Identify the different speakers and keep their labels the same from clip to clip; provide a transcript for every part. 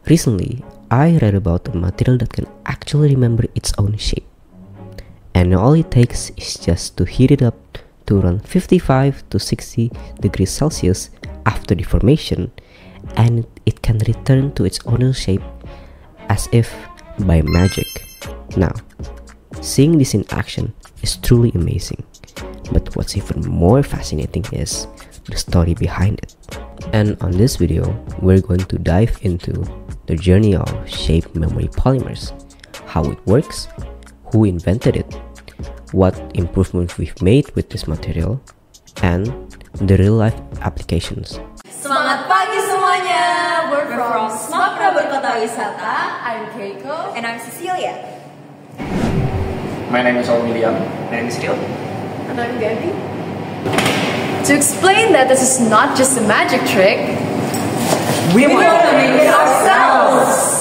Speaker 1: Recently, I read about a material that can actually remember its own shape. And all it takes is just to heat it up to around 55 to 60 degrees Celsius after deformation, and it can return to its original shape as if by magic. Now, seeing this in action is truly amazing. But what's even more fascinating is the story behind it. And on this video, we're going to dive into the journey of shape memory polymers, how it works, who invented it, what improvements we've made with this material, and the real-life applications.
Speaker 2: Semangat pagi semuanya! We're from PENABUR Kota Wisata. I'm Keiko.
Speaker 3: And I'm Cecilia.
Speaker 4: My name is William.
Speaker 5: My name is Rio.
Speaker 2: And I'm Gabby. To explain that this is not just a magic trick,
Speaker 3: We want to make it ourselves!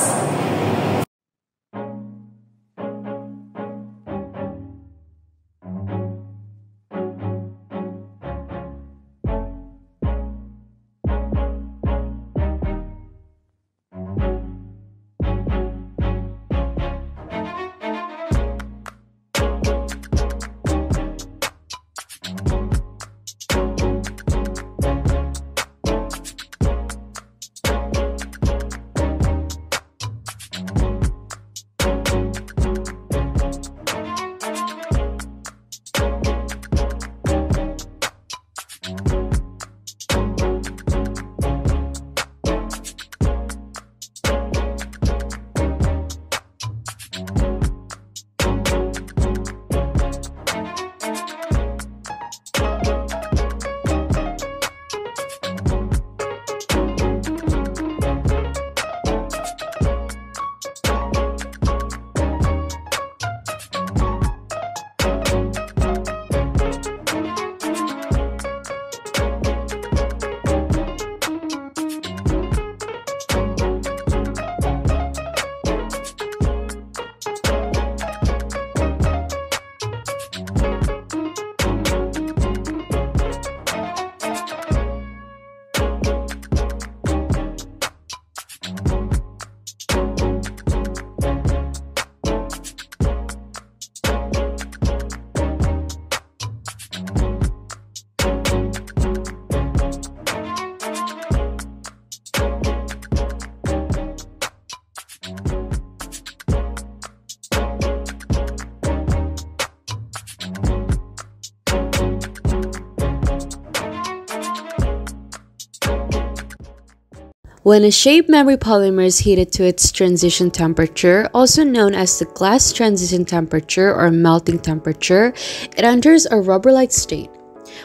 Speaker 6: When a shape memory polymer is heated to its transition temperature, also known as the glass transition temperature or melting temperature, it enters a rubber-like state.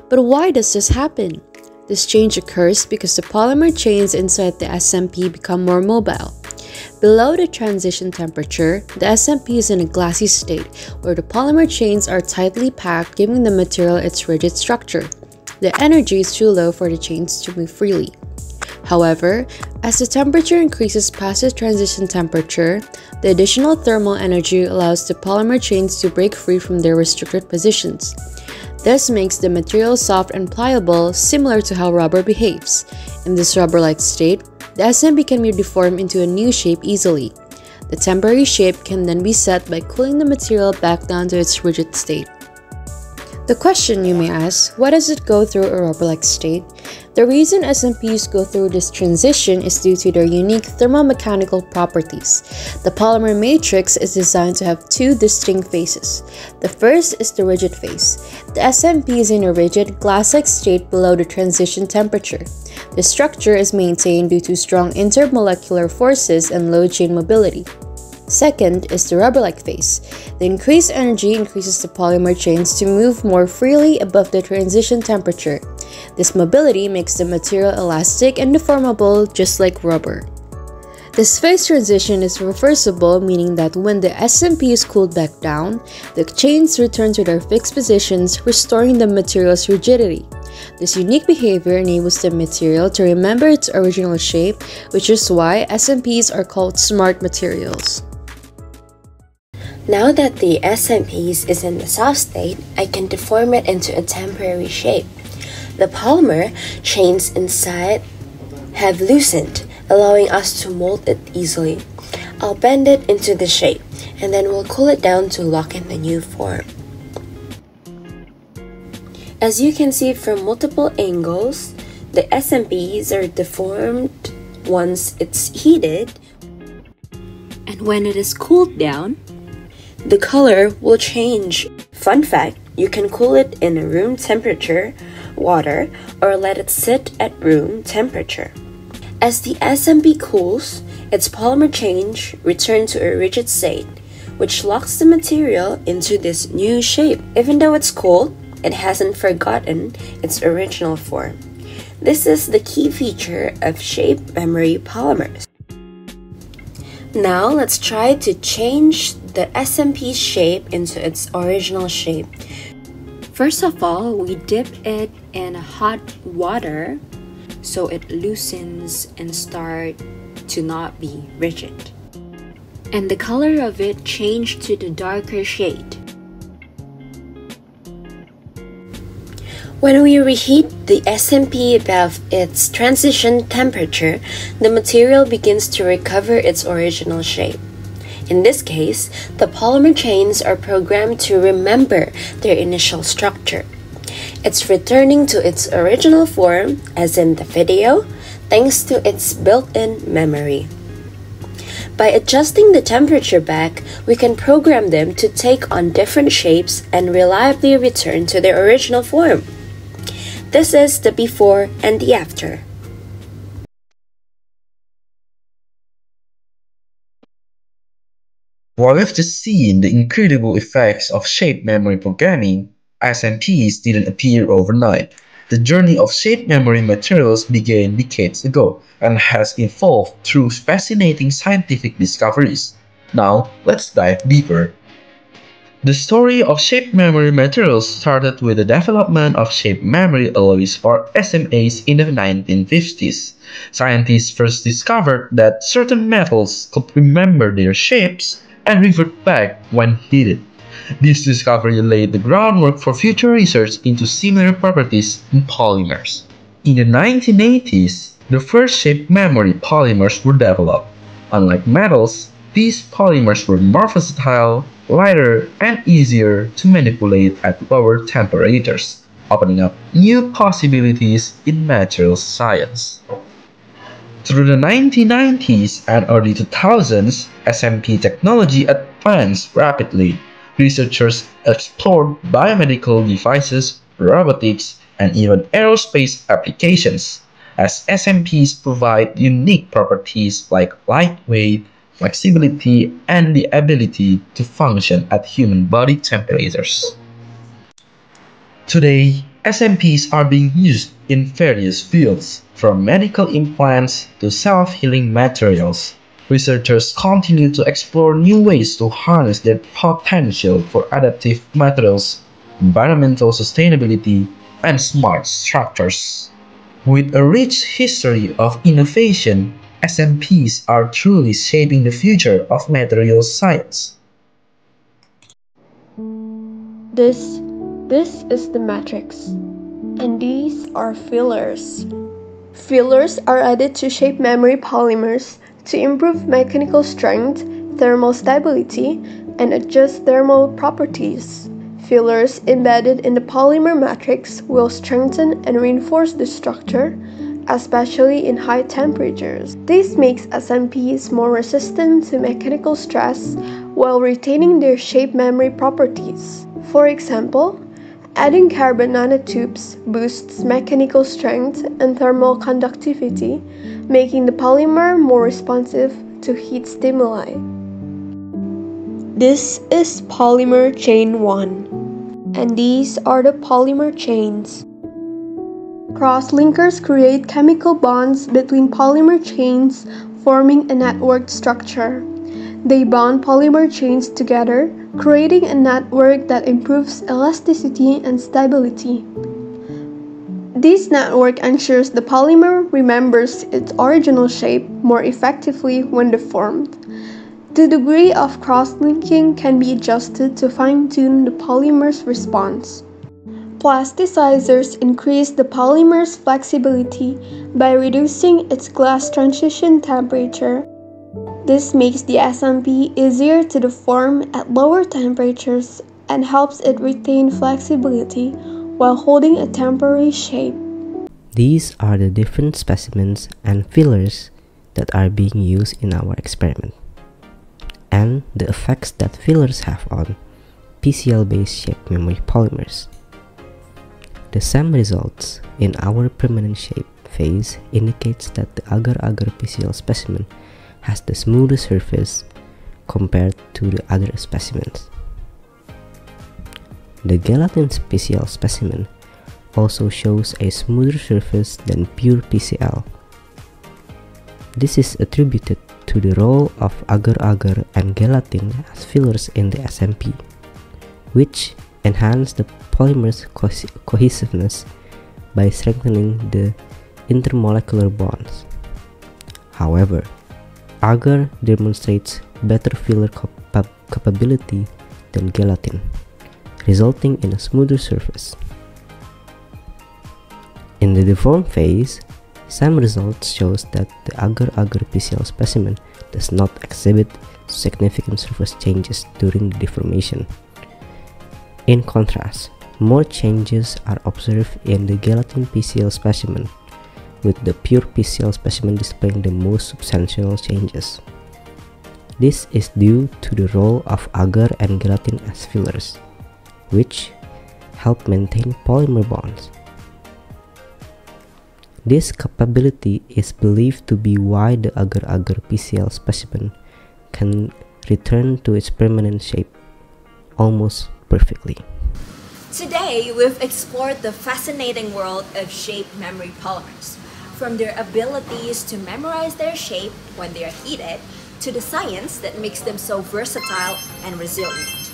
Speaker 6: But why does this happen? This change occurs because the polymer chains inside the SMP become more mobile. Below the transition temperature, the SMP is in a glassy state where the polymer chains are tightly packed, giving the material its rigid structure. The energy is too low for the chains to move freely. However, as the temperature increases past the transition temperature, the additional thermal energy allows the polymer chains to break free from their restricted positions. This makes the material soft and pliable, similar to how rubber behaves. In this rubber-like state, the SMP can be deformed into a new shape easily. The temporary shape can then be set by cooling the material back down to its rigid state. The question you may ask, why does it go through a rubber-like state? The reason SMPs go through this transition is due to their unique thermomechanical properties. The polymer matrix is designed to have two distinct phases. The first is the rigid phase. The SMP is in a rigid, glass-like state below the transition temperature. The structure is maintained due to strong intermolecular forces and low chain mobility. Second is the rubber-like phase. The increased energy increases the polymer chains to move more freely above the transition temperature. This mobility makes the material elastic and deformable, just like rubber. This phase transition is reversible, meaning that when the SMP is cooled back down, the chains return to their fixed positions, restoring the material's rigidity. This unique behavior enables the material to remember its original shape, which is why SMPs are called smart materials.
Speaker 4: Now that the SMPs is in the soft state, I can deform it into a temporary shape. The polymer chains inside have loosened, allowing us to mold it easily. I'll bend it into the shape, and then we'll cool it down to lock in the new form. As you can see from multiple angles, the SMPs are deformed once it's heated, and when it is cooled down, the color will change. Fun fact, you can cool it in a room temperature water or let it sit at room temperature. As the SMP cools, its polymer change returns to a rigid state, which locks the material into this new shape. Even though it's cold, it hasn't forgotten its original form. This is the key feature of shape memory polymers. Now let's try to change the SMP's shape into its original shape. First of all, we dip it in hot water so it loosens and start to not be rigid. And the color of it changed to the darker shade. When we reheat the SMP above its transition temperature, the material begins to recover its original shape. In this case, the polymer chains are programmed to remember their initial structure. It's returning to its original form, as in the video, thanks to its built-in memory. By adjusting the temperature back, we can program them to take on different shapes and reliably return to their original form. This is the before and the after.
Speaker 5: While we've just seen the incredible effects of shape memory programming, SMPs didn't appear overnight. The journey of shape memory materials began decades ago and has evolved through fascinating scientific discoveries. Now, let's dive deeper. The story of shape memory materials started with the development of shape memory alloys or SMAs in the 1950s. Scientists first discovered that certain metals could remember their shapes and revert back when heated. This discovery laid the groundwork for future research into similar properties in polymers. In the 1980s, the first shape memory polymers were developed. Unlike metals, these polymers were more versatile, lighter, and easier to manipulate at lower temperatures, opening up new possibilities in materials science. Through the 1990s and early 2000s, SMP technology advanced rapidly. Researchers explored biomedical devices, robotics, and even aerospace applications, as SMPs provide unique properties like lightweight, flexibility, and the ability to function at human body temperatures. Today, SMPs are being used in various fields, from medical implants to self-healing materials. Researchers continue to explore new ways to harness their potential for adaptive materials, environmental sustainability, and smart structures. With a rich history of innovation, SMPs are truly shaping the future of materials science.
Speaker 7: This is the matrix, and these are fillers. Fillers are added to shape memory polymers to improve mechanical strength, thermal stability, and adjust thermal properties. Fillers embedded in the polymer matrix will strengthen and reinforce the structure, especially in high temperatures. This makes SMPs more resistant to mechanical stress while retaining their shape memory properties. For example, adding carbon nanotubes boosts mechanical strength and thermal conductivity, making the polymer more responsive to heat stimuli. This is polymer chain 1, and these are the polymer chains. Cross-linkers create chemical bonds between polymer chains, forming a networked structure. They bond polymer chains together, creating a network that improves elasticity and stability. This network ensures the polymer remembers its original shape more effectively when deformed. The degree of cross-linking can be adjusted to fine-tune the polymer's response. Plasticizers increase the polymer's flexibility by reducing its glass transition temperature. This makes the SMP easier to deform at lower temperatures and helps it retain flexibility while holding a temporary shape.
Speaker 1: These are the different specimens and fillers that are being used in our experiment, and the effects that fillers have on PCl-based shape memory polymers. The SEM results in our permanent shape phase indicates that the agar-agar PCl specimen has the smoothest surface compared to the other specimens. The gelatin PCl specimen also shows a smoother surface than pure PCl. This is attributed to the role of agar-agar and gelatin as fillers in the SMP, which enhance the polymer's cohesiveness by strengthening the intermolecular bonds. However, agar demonstrates better filler capability than gelatin, resulting in a smoother surface. In the deformed phase, SEM results shows that the agar-agar PCl specimen does not exhibit significant surface changes during the deformation. In contrast, more changes are observed in the gelatin PCl specimen, with the pure PCl specimen displaying the most substantial changes. This is due to the role of agar and gelatin as fillers, which help maintain polymer bonds. This capability is believed to be why the agar-agar PCl specimen can return to its permanent shape almost perfectly.
Speaker 2: Today, we've explored the fascinating world of shape memory polymers, from their abilities to memorize their shape when they are heated, to the science that makes them so versatile and resilient.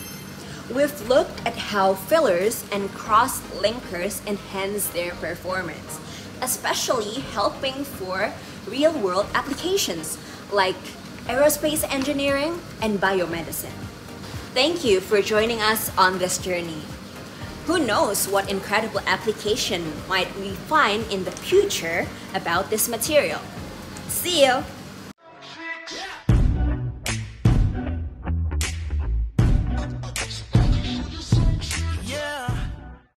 Speaker 2: We've looked at how fillers and cross-linkers enhance their performance, especially helping for real-world applications like aerospace engineering and biomedicine. Thank you for joining us on this journey. Who knows what incredible application might we find in the future about this material? See you!